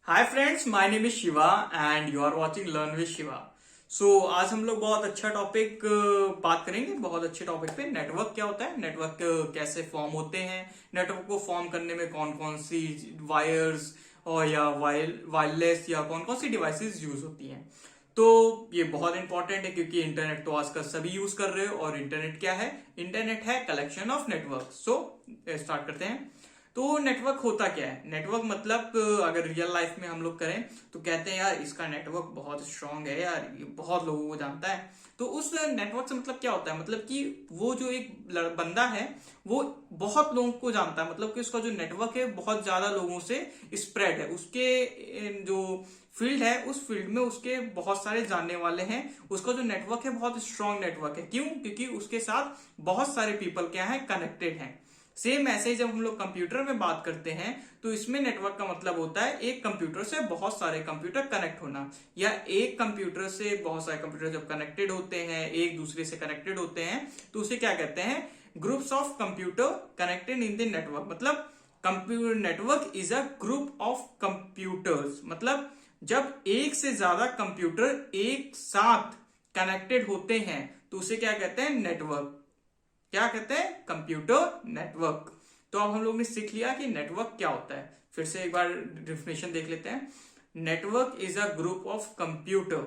Hi friends, my name is Shiva and you are watching learn with Shiva. आज हम लोग बहुत अच्छा टॉपिक बात करेंगे। बहुत अच्छे टॉपिक पे नेटवर्क क्या होता है, नेटवर्क कैसे फॉर्म होते हैं, नेटवर्क को फॉर्म करने में कौन कौन सी वायर्स और या वायरलेस या कौन कौन सी डिवाइसेस यूज होती हैं। तो ये बहुत इंपॉर्टेंट है क्योंकि इंटरनेट तो आजकल सभी यूज कर रहे हो और इंटरनेट क्या है, इंटरनेट है कलेक्शन ऑफ नेटवर्क। स्टार्ट करते हैं। तो नेटवर्क होता क्या है? नेटवर्क मतलब अगर रियल लाइफ में हम लोग करें तो कहते हैं यार इसका नेटवर्क बहुत स्ट्रांग है, यार ये बहुत लोगों को जानता है। तो उस नेटवर्क से मतलब क्या होता है, मतलब कि वो जो एक बंदा है वो बहुत लोगों को जानता है, मतलब कि उसका जो नेटवर्क है बहुत ज्यादा लोगों से स्प्रेड है। उसके जो फील्ड है उस फील्ड में उसके बहुत सारे जानने वाले हैं। उसका जो नेटवर्क है बहुत स्ट्रांग नेटवर्क है। क्यों? क्योंकि उसके साथ बहुत सारे पीपल क्या है, कनेक्टेड हैं। सेम ऐसे ही जब हम लोग कंप्यूटर में बात करते हैं तो इसमें नेटवर्क का मतलब होता है एक कंप्यूटर से बहुत सारे कंप्यूटर कनेक्ट होना, या एक कंप्यूटर से बहुत सारे कंप्यूटर जब कनेक्टेड होते हैं, एक दूसरे से कनेक्टेड होते हैं, तो उसे क्या कहते हैं, groups of computer connected in the network. मतलब computer network is a group of computers. मतलब जब एक से ज्यादा कंप्यूटर एक साथ कनेक्टेड होते हैं तो उसे क्या कहते हैं, नेटवर्क। क्या कहते हैं, कंप्यूटर नेटवर्क। तो अब हम लोग ने सीख लिया कि नेटवर्क क्या होता है। फिर से एक बार डेफिनेशन देख लेते हैं। Network is a group of computer,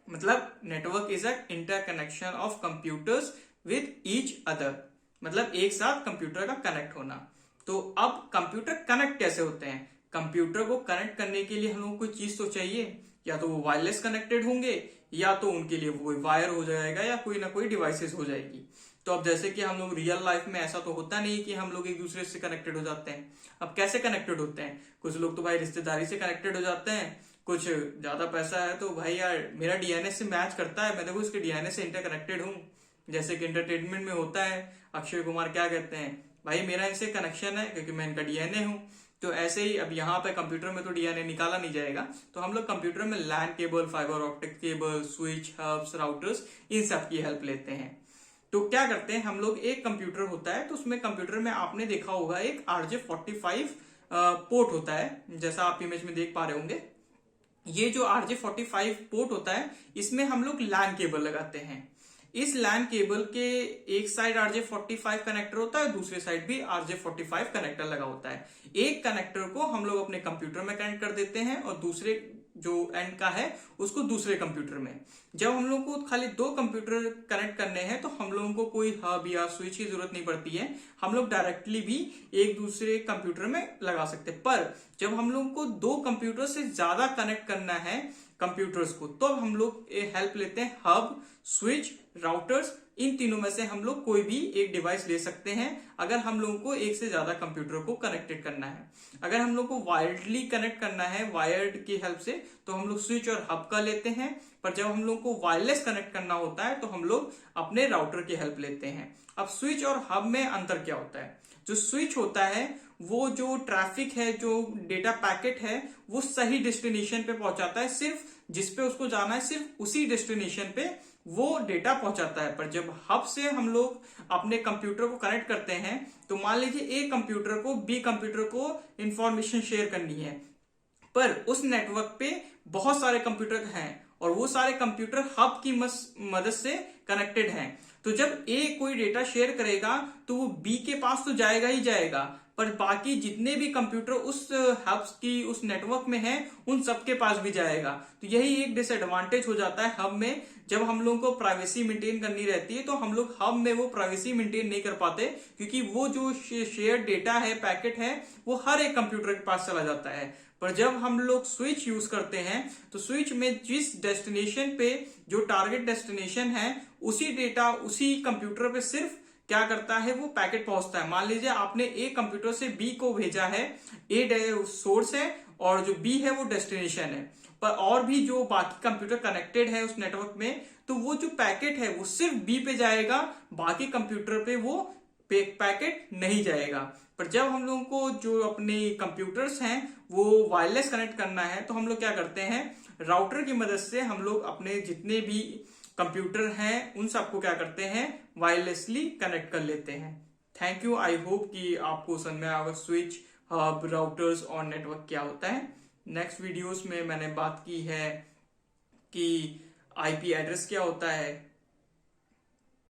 मतलब network is an interconnection of computers with each other, मतलब एक साथ कंप्यूटर का कनेक्ट होना। तो अब कंप्यूटर कनेक्ट कैसे होते हैं? कंप्यूटर को कनेक्ट करने के लिए हम लोग कोई चीज तो चाहिए, या तो वो वायरलेस कनेक्टेड होंगे या तो उनके लिए वो कोई वायर हो जाएगा या कोई ना कोई डिवाइसेस हो जाएगी। तो अब जैसे कि हम लोग रियल लाइफ में ऐसा तो होता नहीं कि हम लोग एक दूसरे से कनेक्टेड हो जाते हैं। अब कैसे कनेक्टेड होते हैं? कुछ लोग तो भाई रिश्तेदारी से कनेक्टेड हो जाते हैं, कुछ ज्यादा पैसा है तो भाई यार मेरा डीएनए से मैच करता है, मैं देखो इसके डीएनए से इंटरकनेक्टेड हूँ। जैसे कि एंटरटेनमेंट में होता है, अक्षय कुमार क्या कहते हैं, भाई मेरा इनसे कनेक्शन है क्योंकि मैं इनका डीएनए हूँ। तो ऐसे ही अब यहाँ पे कंप्यूटर में तो डीएनए निकाला नहीं जाएगा, तो हम लोग कंप्यूटर में LAN cable, fibre optic cable, switch, hubs, routers, इन सब की हेल्प लेते हैं। तो क्या करते हैं हम लोग, एक कंप्यूटर होता है तो उसमें कंप्यूटर में आपने देखा होगा एक RJ45 पोर्ट होता है, जैसा आप इमेज में देख पा रहे होंगे। ये जो RJ45 पोर्ट होता है इसमें हम लोग लैन केबल लगाते हैं। इस लैन केबल के एक साइड RJ45 कनेक्टर होता है, दूसरे साइड भी RJ45 कनेक्टर लगा होता है। एक कनेक्टर को हम लोग अपने कंप्यूटर में कनेक्ट कर देते हैं और दूसरे जो एंड का है उसको दूसरे कंप्यूटर में। जब हम लोग को खाली दो कंप्यूटर कनेक्ट करने हैं तो हम लोगों को कोई हब या स्विच की जरूरत नहीं पड़ती है, हम लोग डायरेक्टली भी एक दूसरे कंप्यूटर में लगा सकते हैं। पर जब हम लोग को दो कंप्यूटर से ज्यादा कनेक्ट करना है कंप्यूटर्स को, तो हम लोग हेल्प लेते हैं हब, स्विच, राउटर्स। इन तीनों में से हम लोग कोई भी एक डिवाइस ले सकते हैं अगर हम लोगों को एक से ज्यादा कंप्यूटर को कनेक्टेड करना है। अगर हम लोग को वायर्डली कनेक्ट करना है वायर्ड की हेल्प से तो हम लोग स्विच और हब का लेते हैं, पर जब हम लोग को वायरलेस कनेक्ट करना होता है तो हम लोग अपने राउटर की हेल्प लेते हैं। अब स्विच और हब में अंतर क्या होता है? जो स्विच होता है वो जो ट्रैफिक है, जो डेटा पैकेट है, वो सही डेस्टिनेशन पे पहुंचाता है, सिर्फ जिस पे उसको जाना है सिर्फ उसी डेस्टिनेशन पे वो डेटा पहुंचाता है। पर जब हब से हम लोग अपने कंप्यूटर को कनेक्ट करते हैं तो मान लीजिए ए कंप्यूटर को बी कंप्यूटर को इंफॉर्मेशन शेयर करनी है, पर उस नेटवर्क पे बहुत सारे कंप्यूटर हैं और वो सारे कंप्यूटर हब की मदद से कनेक्टेड हैं। तो जब ए कोई डेटा शेयर करेगा तो वो बी के पास तो जाएगा ही जाएगा, पर बाकी जितने भी कंप्यूटर उस हब्स की उस नेटवर्क में हैं उन सबके पास भी जाएगा। तो यही एक डिसएडवांटेज हो जाता है हब में। जब हम लोगों को प्राइवेसी मेंटेन करनी रहती है तो हम लोग हब में वो प्राइवेसी मेंटेन नहीं कर पाते, क्योंकि वो जो शेयर डेटा है, पैकेट है, वो हर एक कंप्यूटर के पास चला जाता है। पर जब हम लोग स्विच यूज करते हैं तो स्विच में जिस डेस्टिनेशन पे जो टारगेट डेस्टिनेशन है उसी डेटा उसी कंप्यूटर पे सिर्फ क्या करता है, वो पैकेट पहुंचता है। मान लीजिए आपने ए कंप्यूटर से बी को भेजा है, ए सोर्स है और जो बी है वो डेस्टिनेशन है, पर और भी जो बाकी कंप्यूटर कनेक्टेड है उस नेटवर्क में, तो वो जो पैकेट है वो सिर्फ बी पे जाएगा, बाकी कंप्यूटर पे वो पैकेट नहीं जाएगा। पर जब हम लोगों को जो अपने कंप्यूटर्स हैं वो वायरलेस कनेक्ट करना है तो हम लोग क्या करते हैं, राउटर की मदद से हम लोग अपने जितने भी कंप्यूटर हैं उन सबको क्या करते हैं, वायरलेसली कनेक्ट कर लेते हैं। Thank you. आई होप कि आपको समझ में आएगा स्विच, हब, राउटर्स और नेटवर्क क्या होता है। नेक्स्ट वीडियोस में मैंने बात की है कि आईपी एड्रेस क्या होता है,